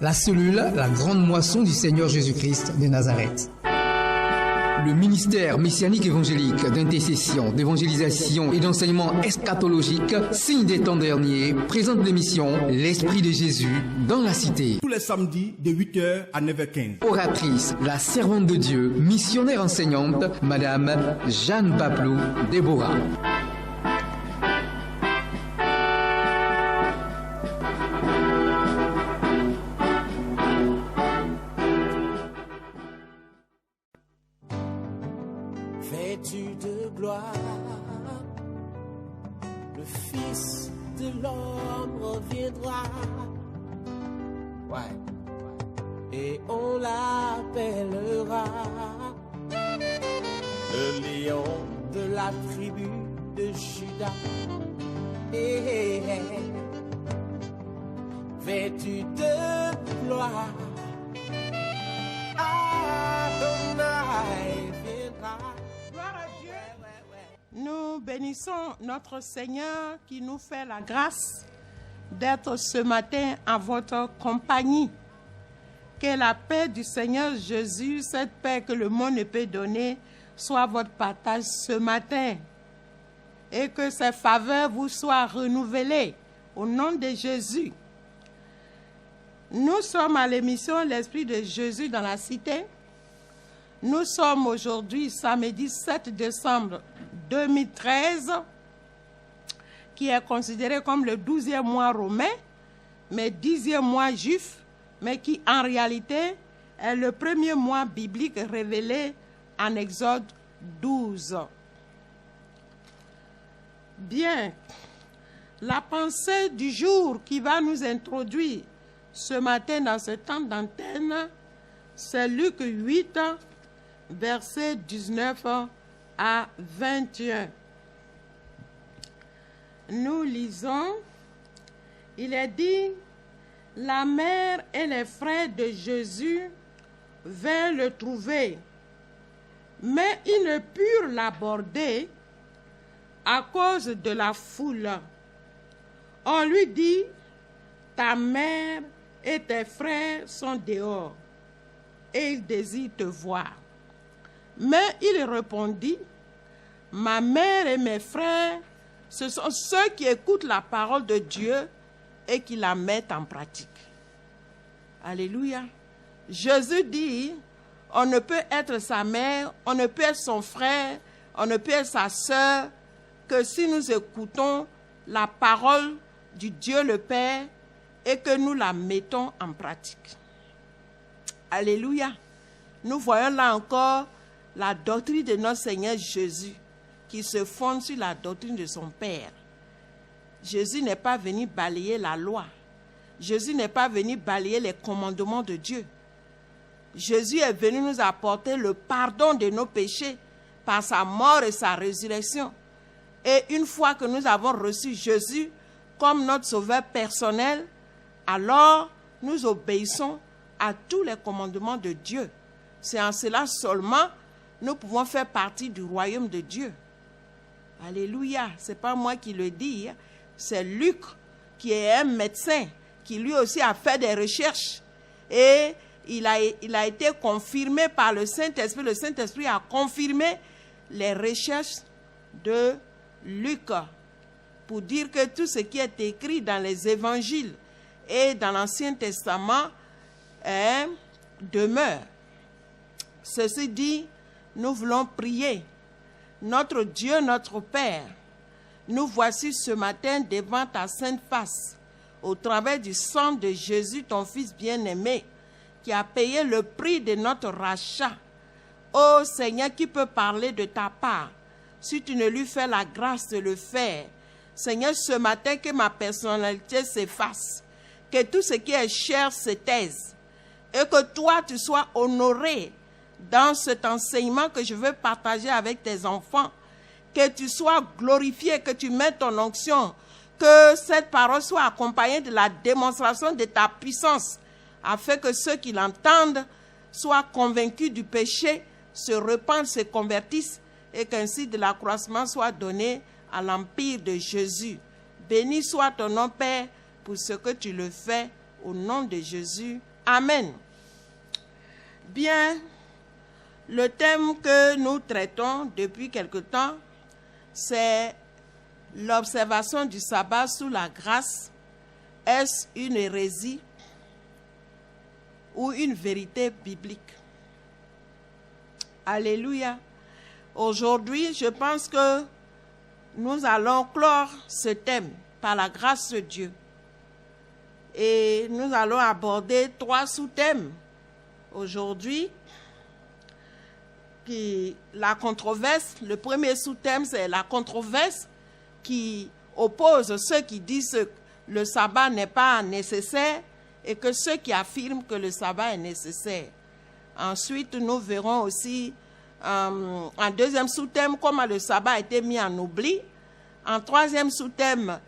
La cellule, la grande moisson du Seigneur Jésus-Christ de Nazareth. Le ministère messianique évangélique d'intercession, d'évangélisation et d'enseignement eschatologique, signe des temps derniers, présente l'émission L'Esprit de Jésus dans la cité. Tous les samedis de 8h à 9h15. Oratrice, la servante de Dieu, missionnaire enseignante, Madame Jeanne Baplou Déborah. Vêtu de gloire, le Fils de l'homme reviendra. Ouais. Et on l'appellera le lion de la tribu de Juda. Vêtu de gloire, Adonai viendra. Nous bénissons notre Seigneur qui nous fait la grâce d'être ce matin à votre compagnie. Que la paix du Seigneur Jésus, cette paix que le monde ne peut donner, soit votre partage ce matin. Et que ses faveurs vous soient renouvelées au nom de Jésus. Nous sommes à l'émission L'Esprit de Jésus dans la cité. Nous sommes aujourd'hui samedi 7 décembre 2013, qui est considéré comme le 12e mois romain, mais 10e mois juif, mais qui en réalité est le premier mois biblique révélé en Exode 12. Bien, la pensée du jour qui va nous introduire ce matin dans ce temps d'antenne, c'est Luc 8, versets 19 à 21. Nous lisons, il est dit, la mère et les frères de Jésus vinrent le trouver, mais ils ne purent l'aborder à cause de la foule. On lui dit, ta mère et tes frères sont dehors, et ils désirent te voir. Mais il répondit, ma mère et mes frères, ce sont ceux qui écoutent la parole de Dieu et qui la mettent en pratique. Alléluia. Jésus dit, on ne peut être sa mère, on ne peut être son frère, on ne peut être sa sœur, que si nous écoutons la parole du Dieu le Père et que nous la mettons en pratique. Alléluia. Nous voyons là encore la doctrine de notre Seigneur Jésus qui se fonde sur la doctrine de son Père. Jésus n'est pas venu balayer la loi. Jésus n'est pas venu balayer les commandements de Dieu. Jésus est venu nous apporter le pardon de nos péchés par sa mort et sa résurrection. Et une fois que nous avons reçu Jésus comme notre sauveur personnel, alors nous obéissons à tous les commandements de Dieu. C'est en cela seulement nous pouvons faire partie du royaume de Dieu. Alléluia. Ce n'est pas moi qui le dis, c'est Luc qui est un médecin qui lui aussi a fait des recherches et il a été confirmé par le Saint-Esprit. Le Saint-Esprit a confirmé les recherches de Luc pour dire que tout ce qui est écrit dans les évangiles et dans l'Ancien Testament demeure. Ceci dit, nous voulons prier. Notre Dieu, notre Père, nous voici ce matin devant ta sainte face, au travers du sang de Jésus, ton Fils bien-aimé, qui a payé le prix de notre rachat. Ô Seigneur, qui peut parler de ta part, si tu ne lui fais la grâce de le faire. Seigneur, ce matin, que ma personnalité s'efface, que tout ce qui est cher se taise, et que toi, tu sois honoré dans cet enseignement que je veux partager avec tes enfants, que tu sois glorifié, que tu mettes ton onction, que cette parole soit accompagnée de la démonstration de ta puissance, afin que ceux qui l'entendent soient convaincus du péché, se repentent, se convertissent, et qu'ainsi de l'accroissement soit donné à l'empire de Jésus. Béni soit ton nom, Père, pour ce que tu le fais Au nom de Jésus, amen. Bien, le thème que nous traitons depuis quelque temps, c'est l'observation du sabbat sous la grâce. Est-ce une hérésie ou une vérité biblique? Alléluia. Aujourd'hui, je pense que nous allons clore ce thème par la grâce de Dieu. Et nous allons aborder 3 sous-thèmes aujourd'hui. La controverse, le premier sous-thème, c'est la controverse qui oppose ceux qui disent que le sabbat n'est pas nécessaire et que ceux qui affirment que le sabbat est nécessaire. Ensuite, nous verrons aussi en deuxième sous-thème comment le sabbat a été mis en oubli. En troisième sous-thème,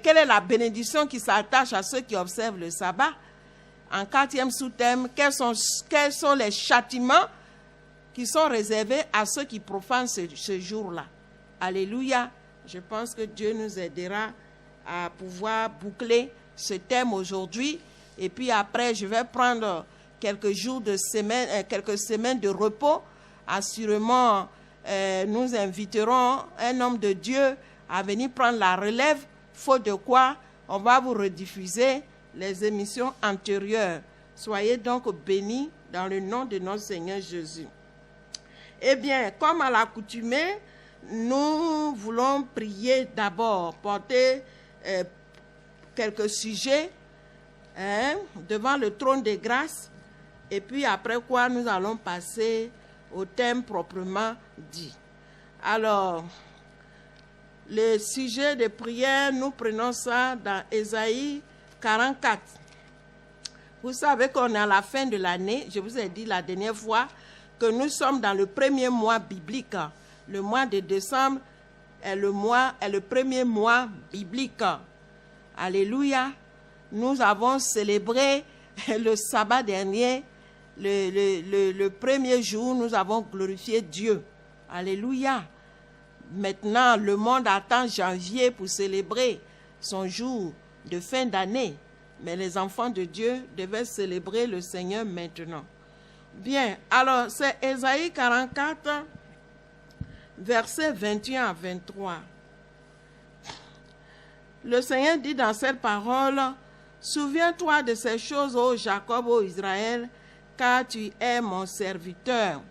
quelle est la bénédiction qui s'attache à ceux qui observent le sabbat. En quatrième sous-thème, quels sont les châtiments qui sont réservés à ceux qui profanent ce jour-là. Alléluia. Je pense que Dieu nous aidera à pouvoir boucler ce thème aujourd'hui. Et puis après, je vais prendre quelques semaines de repos. Assurément, nous inviterons un homme de Dieu à venir prendre la relève, faute de quoi on va vous rediffuser les émissions antérieures. Soyez donc bénis dans le nom de notre Seigneur Jésus. Eh bien, comme à l'accoutumée, nous voulons prier d'abord, porter quelques sujets devant le trône de grâce, et puis après quoi nous allons passer au thème proprement dit. Alors, le sujet de prière, nous prenons ça dans Ésaïe 44. Vous savez qu'on est à la fin de l'année, je vous ai dit la dernière fois, que nous sommes dans le premier mois biblique. Le mois de décembre est le premier mois biblique. Alléluia. Nous avons célébré le sabbat dernier, le premier jour, nous avons glorifié Dieu. Alléluia. Maintenant, le monde attend janvier pour célébrer son jour de fin d'année. Mais les enfants de Dieu devaient célébrer le Seigneur maintenant. Bien, alors c'est Ésaïe 44, versets 21 à 23. Le Seigneur dit dans cette parole, « Souviens-toi de ces choses, ô Jacob, ô Israël, car tu es mon serviteur.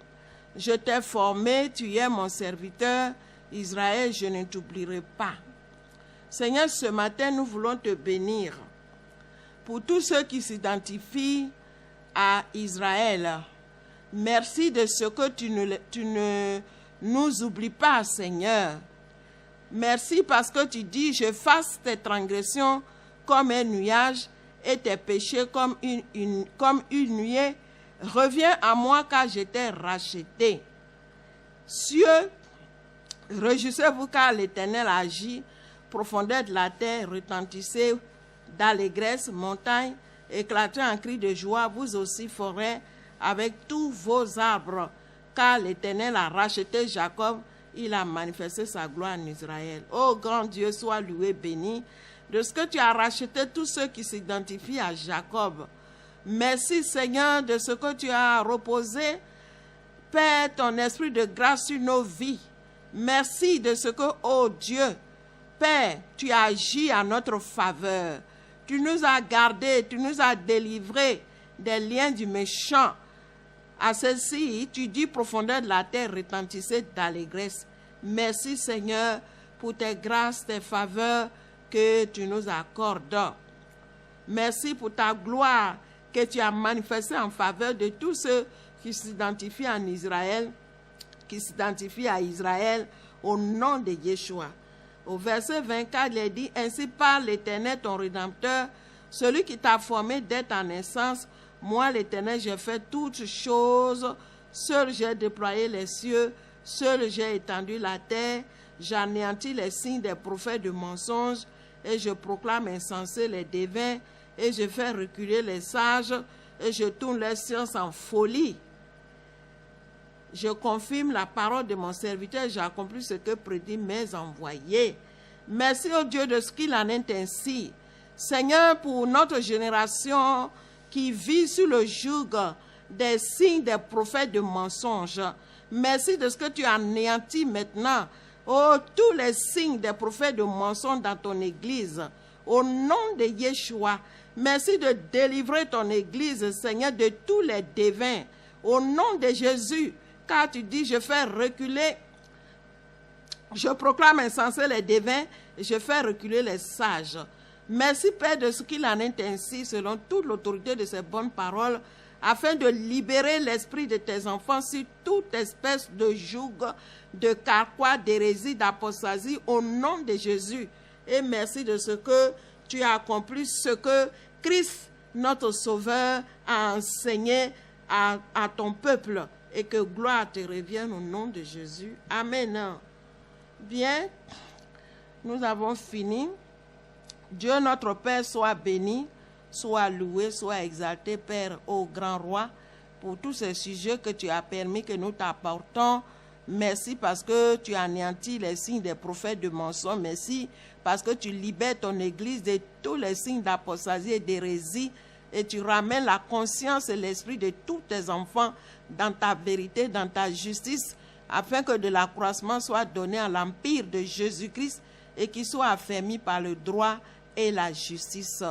Je t'ai formé, tu es mon serviteur. Israël, je ne t'oublierai pas. » Seigneur, ce matin, nous voulons te bénir pour tous ceux qui s'identifient à Israël. Merci de ce que tu ne nous oublies pas, Seigneur. Merci parce que tu dis, je fasse tes transgressions comme un nuage et tes péchés comme une nuée. Reviens à moi car je t'ai racheté. Cieux, réjouissez-vous car l'Éternel agit. Profondeur de la terre, retentissez d'allégresse, montagne, éclatez en cris de joie, vous aussi forêt, avec tous vos arbres, car l'Éternel a racheté Jacob, il a manifesté sa gloire en Israël. Ô grand Dieu, sois loué, béni, de ce que tu as racheté tous ceux qui s'identifient à Jacob. Merci Seigneur de ce que tu as reposé, Père, ton esprit de grâce sur nos vies. Merci de ce que, ô Dieu, Père, tu as agi à notre faveur. Tu nous as gardés, tu nous as délivrés des liens du méchant. À ceci, tu dis profondeur de la terre retentissait d'allégresse. Merci Seigneur pour tes grâces, tes faveurs que tu nous accordes. Merci pour ta gloire que tu as manifestée en faveur de tous ceux qui s'identifient en Israël, qui s'identifient à Israël au nom de Yeshua. Au verset 24, il est dit, ainsi parle l'Éternel ton Rédempteur, celui qui t'a formé dès ta naissance. Moi, l'Éternel, j'ai fait toutes choses. Seul j'ai déployé les cieux, seul j'ai étendu la terre. J'anéantis les signes des prophètes de mensonges et je proclame insensés les devins et je fais reculer les sages et je tourne les sciences en folie. Je confirme la parole de mon serviteur, j'accomplis ce que prédit mes envoyés. Merci au Dieu de ce qu'il en est ainsi. Seigneur, pour notre génération qui vit sous le joug des signes des prophètes de mensonges, merci de ce que tu anéantis maintenant, oh, tous les signes des prophètes de mensonges dans ton Église. Au nom de Yeshua, merci de délivrer ton Église, Seigneur, de tous les devins. Au nom de Jésus, car tu dis, je fais reculer, je proclame insensé les devins, je fais reculer les sages. Merci, Père, de ce qu'il en est ainsi, selon toute l'autorité de ces bonnes paroles, afin de libérer l'esprit de tes enfants sur toute espèce de joug, de carquois, d'hérésie, d'apostasie, au nom de Jésus. Et merci de ce que tu as accompli, ce que Christ, notre Sauveur, a enseigné à ton peuple, et que gloire te revienne au nom de Jésus. Amen. Bien, nous avons fini. Dieu notre Père soit béni, soit loué, soit exalté, Père, ô grand roi, pour tous ces sujets que tu as permis que nous t'apportons. Merci parce que tu anéantis les signes des prophètes de mensonges. Merci parce que tu libères ton Église de tous les signes d'apostasie et d'hérésie, et tu ramènes la conscience et l'esprit de tous tes enfants dans ta vérité, dans ta justice, afin que de l'accroissement soit donné à l'empire de Jésus-Christ et qu'il soit affermi par le droit et la justice.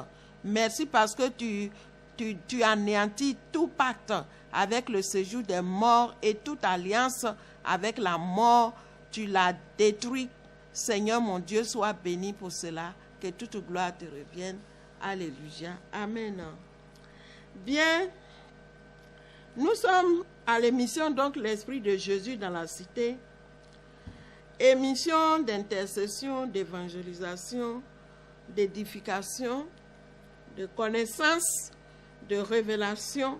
Merci parce que tu anéantis tout pacte avec le séjour des morts et toute alliance avec la mort. Tu l'as détruit. Seigneur mon Dieu, sois béni pour cela. Que toute gloire te revienne. Alléluia. Amen. Bien, nous sommes à l'émission donc l'Esprit de Jésus dans la cité. Émission d'intercession, d'évangélisation, d'édification, de connaissance, de révélation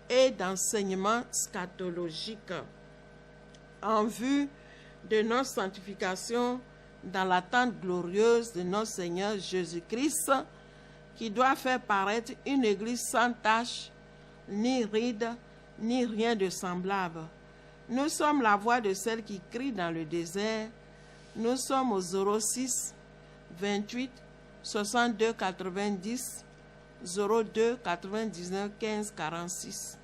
et d'enseignement scatologique en vue de notre sanctification dans l'attente glorieuse de notre Seigneur Jésus-Christ, qui doit faire paraître une église sans tache, ni ride, ni rien de semblable. Nous sommes la voix de celle qui crie dans le désert. Nous sommes au 06 28 62 90 02 99 15 46.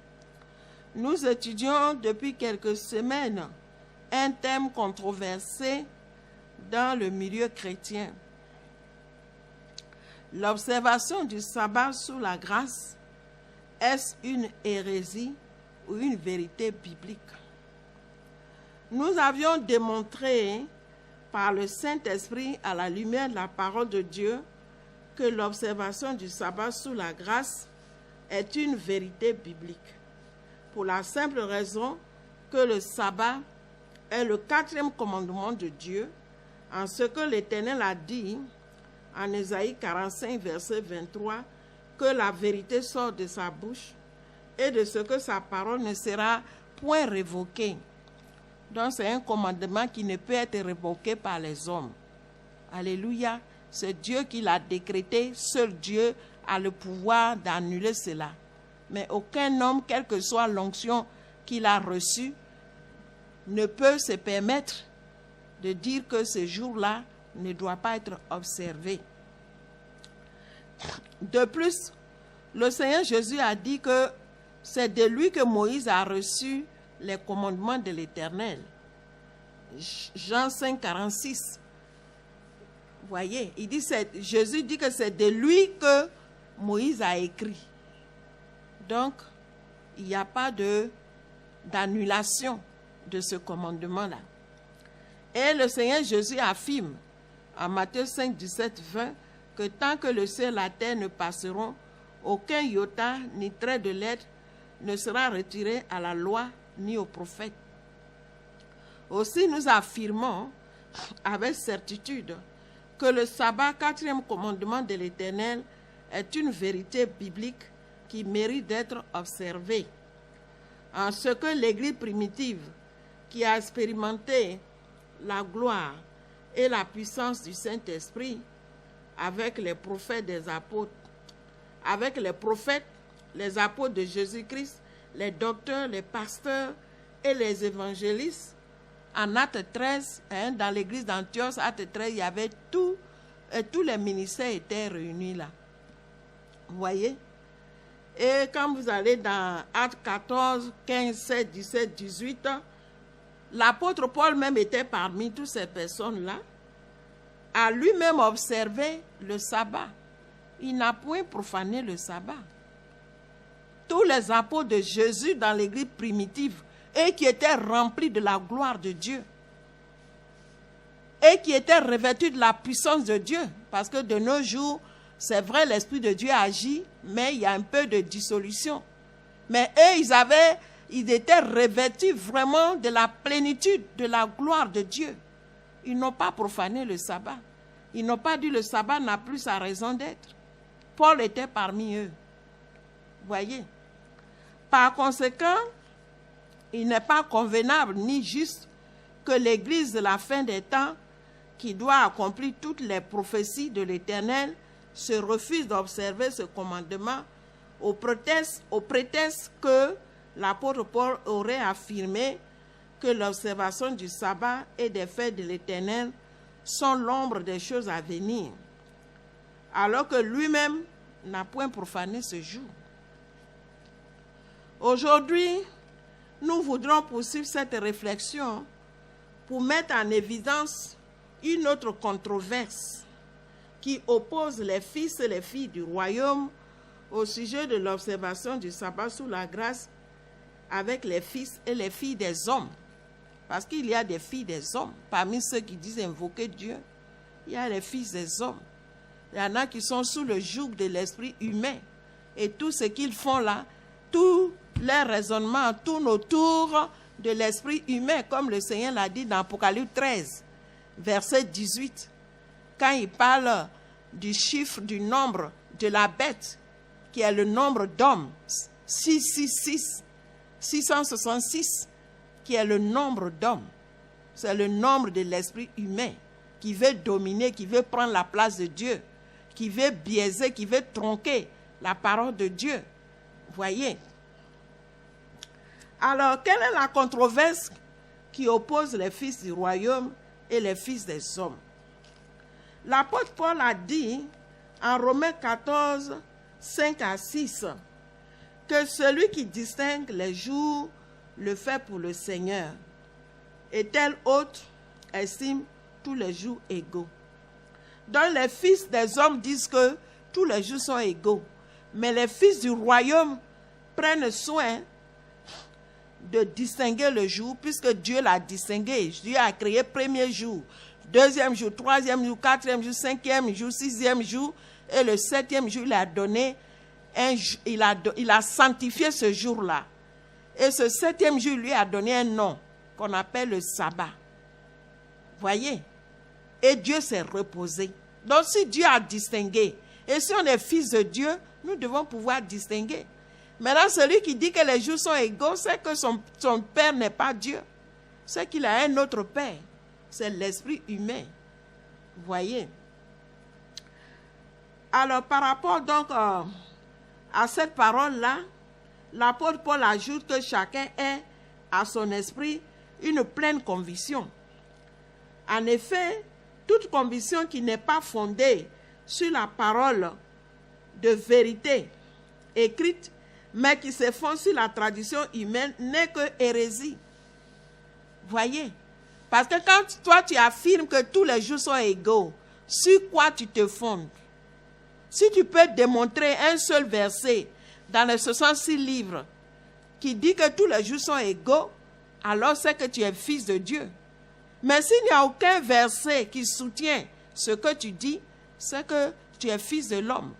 Nous étudions depuis quelques semaines un thème controversé dans le milieu chrétien. L'observation du sabbat sous la grâce, est-ce une hérésie ou une vérité biblique? Nous avions démontré par le Saint-Esprit à la lumière de la parole de Dieu que l'observation du sabbat sous la grâce est une vérité biblique. Pour la simple raison que le sabbat est le 4e commandement de Dieu, en ce que l'Éternel a dit en Ésaïe 45, verset 23, que la vérité sort de sa bouche et de ce que sa parole ne sera point révoquée. Donc c'est un commandement qui ne peut être révoqué par les hommes. Alléluia. C'est Dieu qui l'a décrété. Seul Dieu a le pouvoir d'annuler cela. Mais aucun homme, quelle que soit l'onction qu'il a reçue, ne peut se permettre de dire que ce jour-là ne doit pas être observé. De plus, le Seigneur Jésus a dit que c'est de lui que Moïse a reçu les commandements de l'Éternel. Jean 5, 46. Vous voyez, Jésus dit que c'est de lui que Moïse a écrit. Donc, il n'y a pas d'annulation de ce commandement-là. Et le Seigneur Jésus affirme en Matthieu 5, 17, 20 que tant que le ciel et la terre ne passeront, aucun iota ni trait de lettre ne sera retiré à la loi ni aux prophètes. Aussi, nous affirmons avec certitude que le sabbat, 4e commandement de l'Éternel, est une vérité biblique qui mérite d'être observée. En ce que l'Église primitive, qui a expérimenté la gloire et la puissance du Saint-Esprit avec les prophètes des apôtres, avec les prophètes, les apôtres de Jésus-Christ, les docteurs, les pasteurs et les évangélistes, en Acte 13, dans l'église d'Antioche, Acte 13, il y avait tous les ministères étaient réunis là. Vous voyez? Et quand vous allez dans Actes 14, 15, 16, 17, 18, l'apôtre Paul même était parmi toutes ces personnes-là, a lui-même observé le sabbat. Il n'a point profané le sabbat. Tous les apôtres de Jésus dans l'église primitive, et qui étaient remplis de la gloire de Dieu, et qui étaient revêtus de la puissance de Dieu, parce que de nos jours, c'est vrai, l'Esprit de Dieu agit, mais il y a un peu de dissolution. Mais eux, ils étaient revêtus vraiment de la plénitude, de la gloire de Dieu. Ils n'ont pas profané le sabbat. Ils n'ont pas dit le sabbat n'a plus sa raison d'être. Paul était parmi eux. Voyez. Par conséquent, il n'est pas convenable ni juste que l'Église de la fin des temps, qui doit accomplir toutes les prophéties de l'Éternel, se refuse d'observer ce commandement au prétexte que l'apôtre Paul aurait affirmé que l'observation du sabbat et des fêtes de l'Éternel sont l'ombre des choses à venir, alors que lui-même n'a point profané ce jour. Aujourd'hui, nous voudrons poursuivre cette réflexion pour mettre en évidence une autre controverse qui oppose les fils et les filles du royaume au sujet de l'observation du sabbat sous la grâce avec les fils et les filles des hommes. Parce qu'il y a des filles des hommes. Parmi ceux qui disent invoquer Dieu, il y a les fils des hommes. Il y en a qui sont sous le joug de l'esprit humain. Et tout ce qu'ils font là, tout leur raisonnement tourne autour de l'esprit humain, comme le Seigneur l'a dit dans Apocalypse 13, verset 18. Quand il parle du chiffre, du nombre de la bête, qui est le nombre d'hommes, 666, qui est le nombre d'hommes. C'est le nombre de l'esprit humain qui veut dominer, qui veut prendre la place de Dieu, qui veut biaiser, qui veut tronquer la parole de Dieu. Voyez. Alors, quelle est la controverse qui oppose les fils du royaume et les fils des hommes? L'apôtre Paul a dit en Romains 14, 5 à 6, que celui qui distingue les jours le fait pour le Seigneur, et tel autre estime tous les jours égaux. Donc les fils des hommes disent que tous les jours sont égaux, mais les fils du royaume prennent soin de distinguer le jour, puisque Dieu l'a distingué. Dieu a créé premier jour, deuxième jour, troisième jour, quatrième jour, cinquième jour, sixième jour, et le septième jour, il a sanctifié ce jour-là. Et ce septième jour, lui a donné un nom qu'on appelle le sabbat. Voyez? Et Dieu s'est reposé. Donc si Dieu a distingué, et si on est fils de Dieu, nous devons pouvoir distinguer. Maintenant, celui qui dit que les jours sont égaux, c'est que son père n'est pas Dieu. C'est qu'il a un autre père. C'est l'esprit humain. Voyez? Alors, par rapport donc à cette parole-là, l'apôtre Paul ajoute que chacun ait à son esprit une pleine conviction. En effet, toute conviction qui n'est pas fondée sur la parole de vérité écrite, mais qui se fonde sur la tradition humaine, n'est que hérésie. Voyez? Parce que quand toi tu affirmes que tous les jours sont égaux, sur quoi tu te fondes? Si tu peux démontrer un seul verset dans les 66 livres qui dit que tous les jours sont égaux, alors c'est que tu es fils de Dieu. Mais s'il n'y a aucun verset qui soutient ce que tu dis, c'est que tu es fils de l'homme.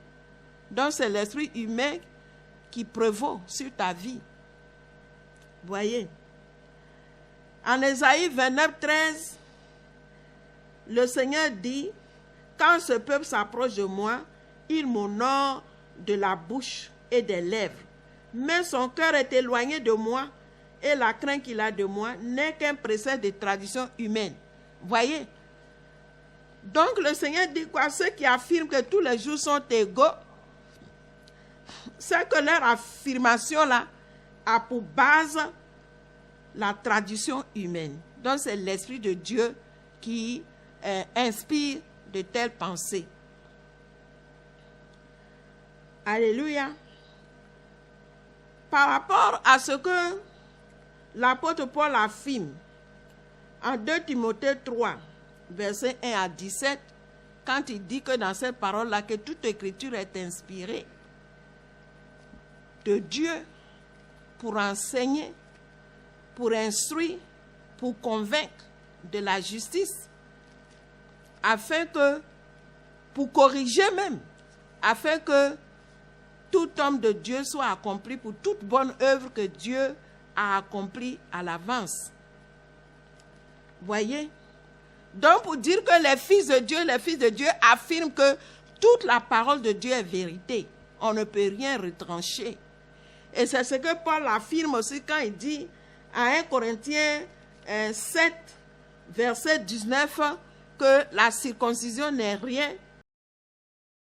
Donc c'est l'esprit humain qui prévaut sur ta vie. Voyez. En Ésaïe 29, 13, le Seigneur dit, « Quand ce peuple s'approche de moi, il m'honore de la bouche et des lèvres, mais son cœur est éloigné de moi, et la crainte qu'il a de moi n'est qu'un précepte de tradition humaine. » Voyez? Donc le Seigneur dit quoi? Ceux qui affirment que tous les jours sont égaux, c'est que leur affirmation-là a pour base la tradition humaine. Donc c'est l'Esprit de Dieu qui inspire de telles pensées. Alléluia. Par rapport à ce que l'apôtre Paul affirme en 2 Timothée 3, versets 1 à 17, quand il dit que dans cette parole-là, que toute écriture est inspirée de Dieu pour enseigner, pour instruire, pour convaincre de la justice, afin que, pour corriger même, afin que tout homme de Dieu soit accompli pour toute bonne œuvre que Dieu a accomplie à l'avance. Voyez? Donc, pour dire que les fils de Dieu affirment que toute la parole de Dieu est vérité. On ne peut rien retrancher. Et c'est ce que Paul affirme aussi quand il dit à 1 Corinthiens 7, verset 19, que la circoncision n'est rien,